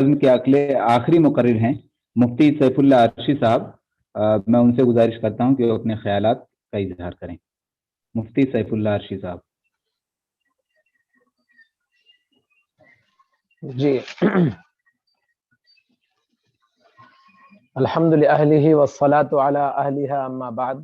کے اگلے آخری مقرر ہیں مفتی سیف اللہ عرشی صاحب. میں ان سے گزارش کرتا ہوں کہ وہ اپنے خیالات کا اظہار کریں. مفتی سیف اللہ عرشی صاحب. جی الحمد للہ والصلاۃ علی اہلھا اما بعد.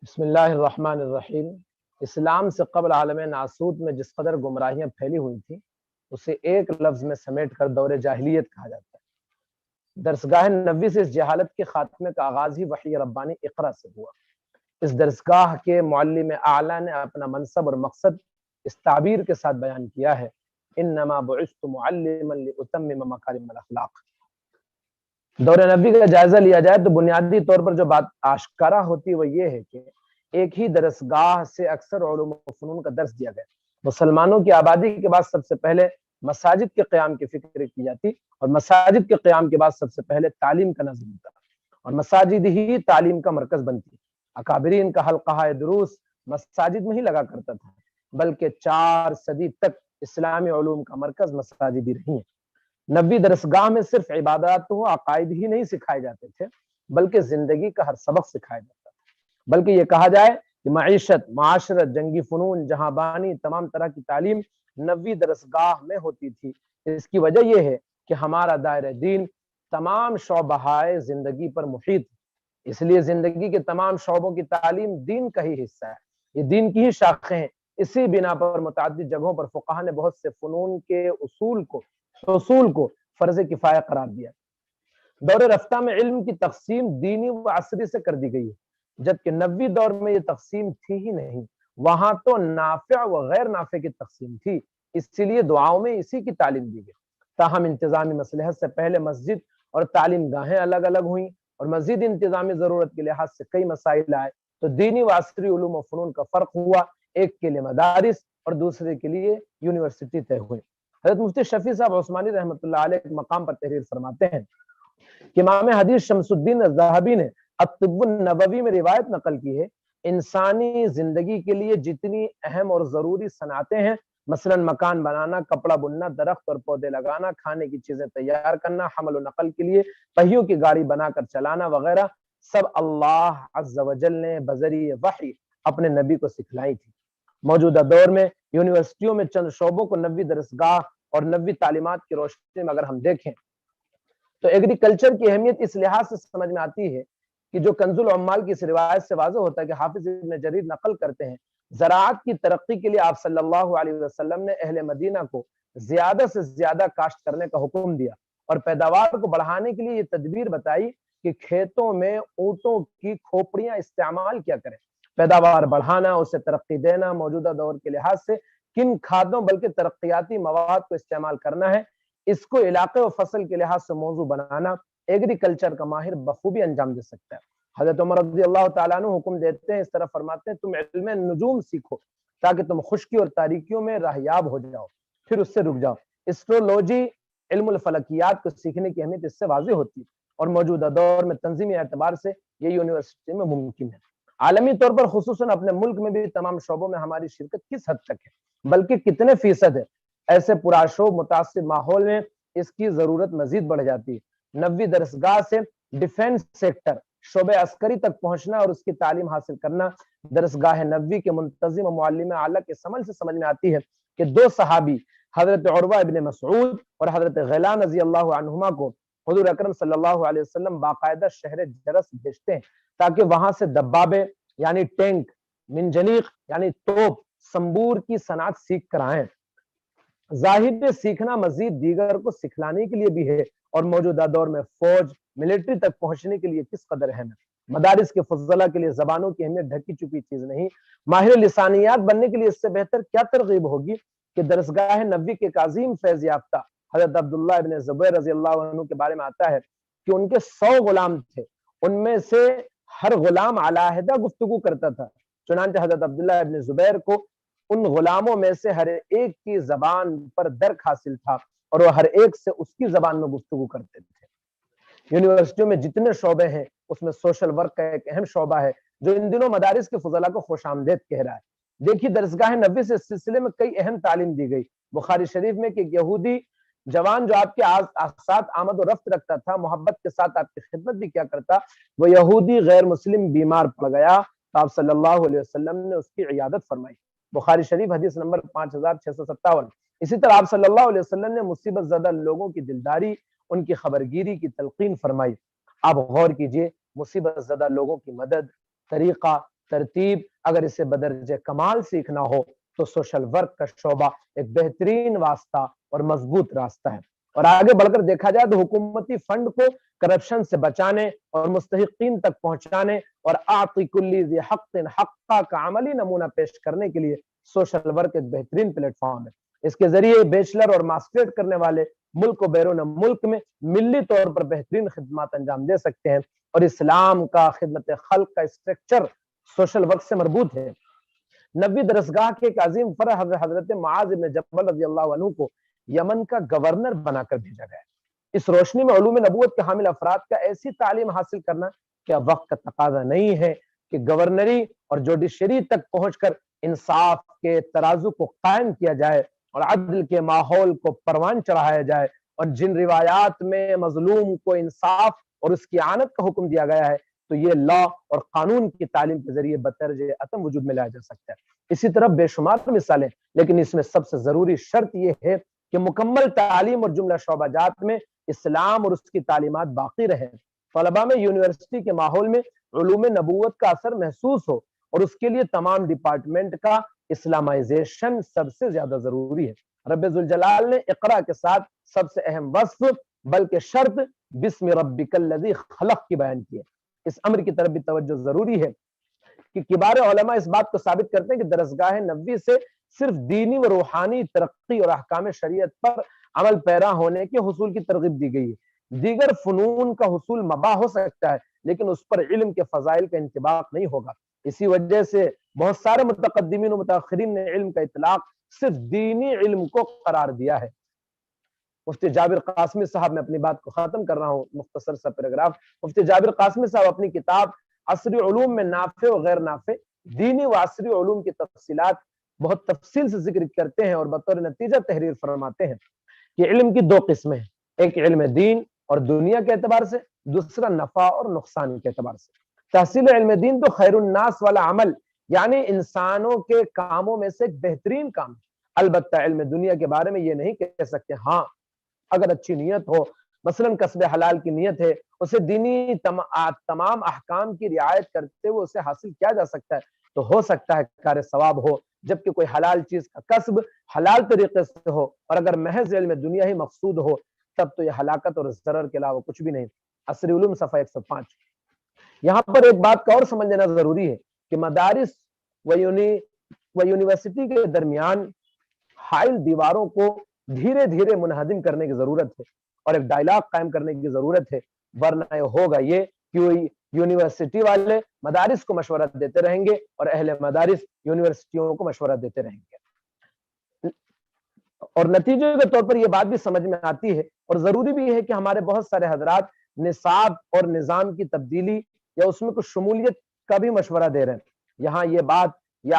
بسم اللہ الرحمن الرحیم. اسلام سے قبل عالم ناسوت میں جس قدر گمراہیاں پھیلی ہوئی تھیں اسے ایک لفظ میں سمیٹ کر دور جاہلیت کہا جاتا ہے. درسگاہ نبوی سے اس جہالت کے خاتمے کا آغاز ہی وحی ربانی اقرا سے ہوا. اس درسگاہ کے معلم اعلیٰ نے اپنا منصب اور مقصد اس تعبیر کے ساتھ بیان کیا ہے: انما بعثت معلما لاتمم مکارم الاخلاق. دور نبی کا جائزہ لیا جائے تو بنیادی طور پر جو بات آشکارا ہوتی ہے وہ یہ ہے کہ ایک ہی درسگاہ سے اکثر علوم و فنون کا درس دیا گیا. مسلمانوں کی آبادی کے بعد سب سے پہلے مساجد کے قیام کی فکر کی جاتی اور مساجد کے قیام کے بعد سب سے پہلے تعلیم کا نظم ہوتا اور مساجد ہی تعلیم کا مرکز بنتی. اکابرین کا حلقہ دروس مساجد میں ہی لگا کرتا تھا، بلکہ 4 صدی تک اسلامی علوم کا مرکز مساجد ہی رہی ہیں. نبی درسگاہ میں صرف عبادات و عقائد ہی نہیں سکھائے جاتے تھے بلکہ زندگی کا ہر سبق سکھایا جاتا تھا. بلکہ یہ کہا جائے کہ معیشت، معاشرت، جنگی فنون، جہاں بانی، تمام طرح کی تعلیم نبی درسگاہ میں ہوتی تھی. اس کی وجہ یہ ہے کہ ہمارا دائرہ دین تمام شعبۂ زندگی پر محیط ہے. اس لیے زندگی کے تمام شعبوں کی تعلیم دین کا ہی حصہ ہے، یہ دین کی ہی شاخیں ہیں. اسی بنا پر متعدد جگہوں پر فقہا نے بہت سے فنون کے حصول کو فرض کفایہ قرار دیا. دور رفتہ میں علم کی تقسیم دینی و عصری سے کر دی گئی ہے، جبکہ نبوی دور میں یہ تقسیم تھی ہی نہیں. وہاں تو نافع و غیر نافع کی تقسیم تھی، اسی لیے دعاؤں میں اسی کی تعلیم دی گئی. تاہم انتظامی مصلحت سے پہلے مسجد اور تعلیم گاہیں الگ الگ ہوئیں اور مزید انتظامی ضرورت کے لحاظ سے کئی مسائل آئے تو دینی و عصری علوم و فنون کا فرق ہوا. ایک کے لیے مدارس اور دوسرے کے لیے یونیورسٹی طے ہوئے. حضرت مفتی شفیع صاحب عثمانی رحمۃ اللہ علیہ ایک مقام پر تحریر فرماتے ہیں کہ امام حدیث شمس الدین الذہبی نے الطب النبوی میں روایت نقل کی ہے: انسانی زندگی کے لیے جتنی اہم اور ضروری صنعتیں ہیں، مثلا مکان بنانا، کپڑا بننا، درخت اور پودے لگانا، کھانے کی چیزیں تیار کرنا، حمل و نقل کے لیے پہیوں کی گاڑی بنا کر چلانا وغیرہ، سب اللہ عز و جل نے بذریعہ وحی اپنے نبی کو سکھلائی تھی. موجودہ دور میں یونیورسٹیوں میں چند شعبوں کو نبوی درسگاہ اور نبوی تعلیمات کی روشنی میں اگر ہم دیکھیں تو ایگریکلچر کی اہمیت اس لحاظ سے سمجھ میں آتی ہے کہ جو کنز العمال کی اس روایت سے واضح ہوتا ہے کہ حافظ ابن جریر نقل کرتے ہیں زراعت کی ترقی کے لیے آپ صلی اللہ علیہ وسلم نے اہل مدینہ کو زیادہ سے زیادہ کاشت کرنے کا حکم دیا اور پیداوار کو بڑھانے کے لیے یہ تدبیر بتائی کہ کھیتوں میں اونٹوں کی کھوپڑیاں استعمال کیا کریں. پیداوار بڑھانا، اسے ترقی دینا، موجودہ دور کے لحاظ سے کن کھادوں بلکہ ترقیاتی مواد کو استعمال کرنا ہے، اس کو علاقے و فصل کے لحاظ سے موضوع بنانا ایگریکلچر کا ماہر بخوبی انجام دے سکتا ہے. حضرت عمر رضی اللہ تعالیٰ عنہ حکم دیتے ہیں، اس طرح فرماتے ہیں: تم علم نجوم سیکھو تاکہ تم خشکی اور تاریکیوں میں راہیاب ہو جاؤ، پھر اس سے رک جاؤ. اسٹرولوجی، علم الفلکیات کو سیکھنے کی اہمیت اس سے واضح ہوتی ہے اور موجودہ دور میں تنظیمی اعتبار سے یہ یونیورسٹی میں ممکن ہے. عالمی طور پر خصوصاً اپنے ملک میں بھی تمام شعبوں میں ہماری شرکت کس حد تک ہے بلکہ کتنے فیصد ہے، ایسے پرآشوب متاثر ماحول میں اس کی ضرورت مزید بڑھ جاتی ہے. نبوی درسگاہ سے ڈیفنس سیکٹر، شعبہ عسکری تک پہنچنا اور اس کی تعلیم حاصل کرنا درسگاہ نبوی کے منتظم و معلم اعلیٰ کے سمجھ سے سمجھ میں آتی ہے کہ 2 صحابی حضرت عروہ ابن مسعود اور حضرت غیلان رضی اللہ عنہما کو حضور اکرم صلی اللہ علیہ وسلم باقاعدہ شہر جرس بھیجتے ہیں تاکہ وہاں سے دبابے یعنی ٹینک، منجنیق یعنی توپ، سمبور کی صنعت سیکھ کر آئیں. ظاہر سیکھنا مزید دیگر کو سکھلانے کے لیے بھی ہے اور موجودہ دور میں فوج، ملٹری تک پہنچنے کے لیے کس قدر اہم ہے. مدارس کے فضلہ کے لیے زبانوں کی اہمیت ڈھکی چکی چیز نہیں. ماہر لسانیات بننے کے لیے اس سے بہتر کیا ترغیب ہوگی کہ درسگاہ نبوی کے عظیم فیض یافتہ حضرت عبداللہ ابن زبیر رضی اللہ عنہ کے بارے میں آتا ہے کہ ان کے 100 غلام تھے، ان میں سے ہر غلام علیحدہ گفتگو کرتا تھا. چنانچہ حضرت عبداللہ ابن زبیر کو ان غلاموں میں سے ہر ایک کی زبان پر درک حاصل تھا اور وہ ہر ایک سے اس کی زبان میں گفتگو کرتے تھے. یونیورسٹیوں میں جتنے شعبے ہیں اس میں سوشل ورک کا ایک اہم شعبہ ہے جو ان دنوں مدارس کے فضلاء کو خوش آمدید کہہ رہا ہے. دیکھیے درسگاہ نبوی سے اس سلسلے میں کئی اہم تعلیم دی گئی. بخاری شریف میں کہ یہودی جوان جو آپ کے ساتھ آمد و رفت رکھتا تھا، محبت کے ساتھ آپ کی خدمت بھی کیا کرتا، وہ یہودی غیر مسلم بیمار پڑ گیا تو آپ صلی اللہ علیہ وسلم نے اس کی عیادت فرمائی۔ بخاری شریف حدیث نمبر 5657۔ اسی طرح آپ صلی اللہ علیہ وسلم نے مصیبت زدہ لوگوں کی دلداری، ان کی خبرگیری کی تلقین فرمائی۔ آپ غور کیجئے، مصیبت زدہ لوگوں کی مدد، طریقہ، ترتیب، اگر اسے بدرجہ کمال سیکھنا ہو تو سوشل ورک کا شعبہ ایک بہترین واسطہ اور مضبوط راستہ ہے۔ اور آگے بڑھ کر دیکھا جائے تو حکومتی فنڈ کو کرپشن سے بچانے اور مستحقین تک پہنچانے اور اعطی کلی ذی حق حقہ کا عملی نمونہ پیش کرنے کے لیے سوشل ورک ایک بہترین پلیٹ فارم ہے۔ اس کے ذریعے بیچلر اور ماسٹریٹ کرنے والے ملک و بیرون ملک میں ملی طور پر بہترین خدمات انجام دے سکتے ہیں، اور اسلام کا خدمت خلق کا اسٹرکچر سوشل ورک سے مربوط ہے۔ نبوی درسگاہ کے ایک عظیم فرع حضرت معاذ بن جبل رضی اللہ عنہ کو یمن کا گورنر بنا کر بھیجا گیا۔ اس روشنی میں علوم نبوت کے حامل افراد کا ایسی تعلیم حاصل کرنا کیا وقت کا تقاضا نہیں ہے کہ گورنری اور جوڈیشری تک پہنچ کر انصاف کے ترازو کو قائم کیا جائے اور عدل کے ماحول کو پروان چڑھایا جائے، اور جن روایات میں مظلوم کو انصاف اور اس کی اعانت کا حکم دیا گیا ہے تو یہ لا اور قانون کی تعلیم کے ذریعے بطرز عدم وجود میں لایا جا سکتا ہے۔ اسی طرح بے شمار مثالیں، لیکن اس میں سب سے ضروری شرط یہ ہے کہ مکمل تعلیم اور جملہ شعبہ جات میں اسلام اور اس کی تعلیمات باقی رہیں، طلباء میں یونیورسٹی کے ماحول میں علوم نبوت کا اثر محسوس ہو، اور اس کے لیے تمام ڈپارٹمنٹ کا اسلامائزیشن سب سے زیادہ ضروری ہے۔ رب ذوالجلال نے اقرا کے ساتھ سب سے اہم وصف بلکہ شرط بسم ربک الذی خلق کی بیان کی ہے۔ اس امر کی طرف بھی توجہ ضروری ہے کہ کبار علماء اس بات کو ثابت کرتے ہیں کہ درسگاہ نبوی سے صرف دینی و روحانی ترقی اور احکام شریعت پر عمل پیرا ہونے کے حصول کی ترغیب دی گئی ہے۔ دیگر فنون کا حصول مباح ہو سکتا ہے، لیکن اس پر علم کے فضائل کا انطباق نہیں ہوگا۔ اسی وجہ سے بہت سارے متقدمین و متاخرین نے علم کا اطلاق صرف دینی علم کو قرار دیا ہے۔ مفتی جابر قاسمی صاحب، میں اپنی بات کو ختم کر رہا ہوں، مختصر سا پیراگراف۔ مفتی جابر قاسمی صاحب اپنی کتاب عصری علوم میں نافع و غیر نافع، دینی و عصری علوم کی تفصیلات بہت تفصیل سے ذکر کرتے ہیں اور بطور نتیجہ تحریر فرماتے ہیں کہ علم کی دو قسمیں ہیں، ایک علم دین اور دنیا کے اعتبار سے، دوسرا نفع اور نقصان کے اعتبار سے۔ تحصیل علم دین تو خیر الناس والا عمل، یعنی انسانوں کے کاموں میں سے ایک بہترین کام ہے۔ البتہ علم دنیا کے بارے میں یہ نہیں کہہ سکتے ہاں اگر اچھی نیت ہو، مثلا کسب حلال کی نیت ہے، اسے دینی تمام احکام کی رعایت کرتے ہوئے اسے حاصل کیا جا سکتا ہے، تو ہو سکتا ہے کار ثواب ہو، جبکہ کوئی حلال چیز کا کسب حلال طریقے سے ہو، اور اگر محض علم دنیا ہی مقصود ہو تب تو یہ ہلاکت اور ضرر کے علاوہ کچھ بھی نہیں۔ عصری علوم صفحہ 105۔ یہاں پر ایک بات کا اور سمجھ لینا ضروری ہے کہ مدارس و یونیورسٹی کے درمیان حائل دیواروں کو دھیرے دھیرے منہدم کرنے کی ضرورت ہے اور ایک ڈائلاگ قائم کرنے کی ضرورت ہے، ورنہ ہوگا یہ کہ یونیورسٹی والے مدارس کو مشورہ دیتے رہیں گے اور اہل مدارس یونیورسٹیوں کو مشورہ دیتے رہیں گے، اور نتیجے کے طور پر یہ بات بھی سمجھ میں آتی ہے اور ضروری بھی ہے کہ ہمارے بہت سارے حضرات نصاب اور نظام کی تبدیلی یا اس میں کچھ شمولیت کا بھی مشورہ دے رہے ہیں۔ یہاں یہ بات یہ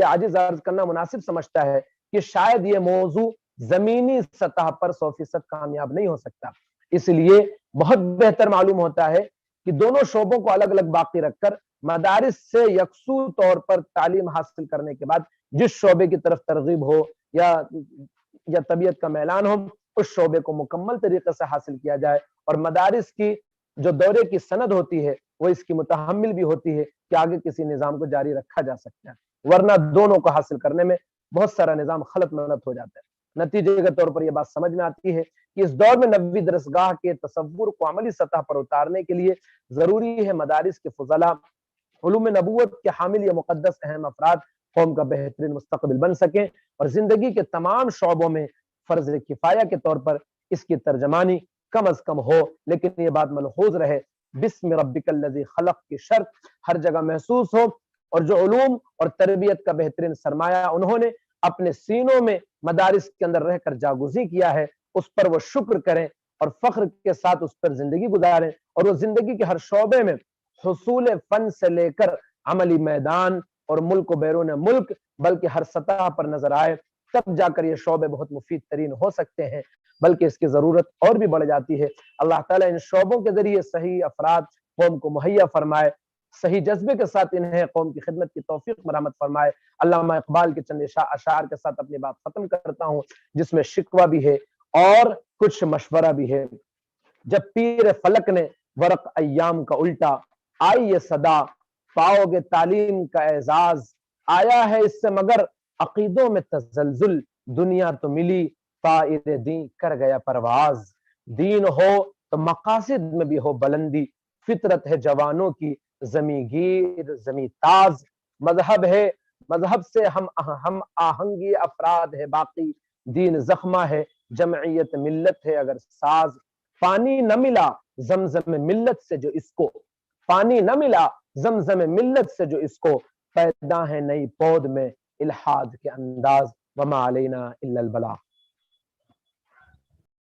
عاجز عرض کرنا مناسب سمجھتا ہے کہ شاید یہ موضوع زمینی سطح پر 100% کامیاب نہیں ہو سکتا، اس لیے بہت بہتر معلوم ہوتا ہے کہ دونوں شعبوں کو الگ الگ باقی رکھ کر مدارس سے یکسو طور پر تعلیم حاصل کرنے کے بعد جس شعبے کی طرف ترغیب ہو یا طبیعت کا میلان ہو، اس شعبے کو مکمل طریقے سے حاصل کیا جائے، اور مدارس کی جو دورے کی سند ہوتی ہے وہ اس کی متحمل بھی ہوتی ہے کہ آگے کسی نظام کو جاری رکھا جا سکتا ہے، ورنہ دونوں کو حاصل کرنے میں بہت سارا نظام خلط ملط ہو جاتا ہے۔ نتیجے کے طور پر یہ بات سمجھ میں آتی ہے کہ اس دور میں نبوی درسگاہ کے تصور کو عملی سطح پر اتارنے کے لیے ضروری ہے مدارس کے فضلاء علوم نبوت کے حامل یا مقدس اہم افراد قوم کا بہترین مستقبل بن سکیں، اور زندگی کے تمام شعبوں میں فرض کفایہ کے طور پر اس کی ترجمانی کم از کم ہو، لیکن یہ بات ملحوظ رہے بسم ربک الذی خلق کی شرط ہر جگہ محسوس ہو، اور جو علوم اور تربیت کا بہترین سرمایہ انہوں نے اپنے سینوں میں مدارس کے اندر رہ کر جاگزیں کیا ہے اس پر وہ شکر کریں اور فخر کے ساتھ اس پر زندگی گزاریں، اور وہ زندگی کے ہر شعبے میں حصول فن سے لے کر عملی میدان اور ملک و بیرون ملک بلکہ ہر سطح پر نظر آئے تب جا کر یہ شعبے بہت مفید ترین ہو سکتے ہیں، بلکہ اس کی ضرورت اور بھی بڑھ جاتی ہے۔ اللہ تعالیٰ ان شعبوں کے ذریعے صحیح افراد قوم کو مہیا فرمائے، صحیح جذبے کے ساتھ انہیں قوم کی خدمت کی توفیق مرحمت فرمائے۔ علامہ اقبال کے چند اشعار کے ساتھ اپنی بات ختم کرتا ہوں، جس میں شکوہ بھی ہے اور کچھ مشورہ بھی ہے۔ جب پیر فلک نے ورق ایام کا الٹا، آئی یہ صدا، پاؤ گے تعلیم کا اعزاز، آیا ہے اس سے مگر عقیدوں میں تزلزل، دنیا تو ملی طائر دین کر گیا پرواز، دین ہو تو مقاصد میں بھی ہو بلندی، فطرت ہے جوانوں کی زمیں گیر زمیں تاز، مذہب ہے مذہب سے ہم آہنگی افراد ہے باقی، دین زخمہ ہے جمعیت ملت ہے اگر ساز، پانی نہ ملا زمزم ملت سے جو اس کو، پانی نہ ملا زمزم ملت سے جو اس کو، پیدا ہے نئی پود میں الحاد کے انداز، وما علینا الا البلاغ۔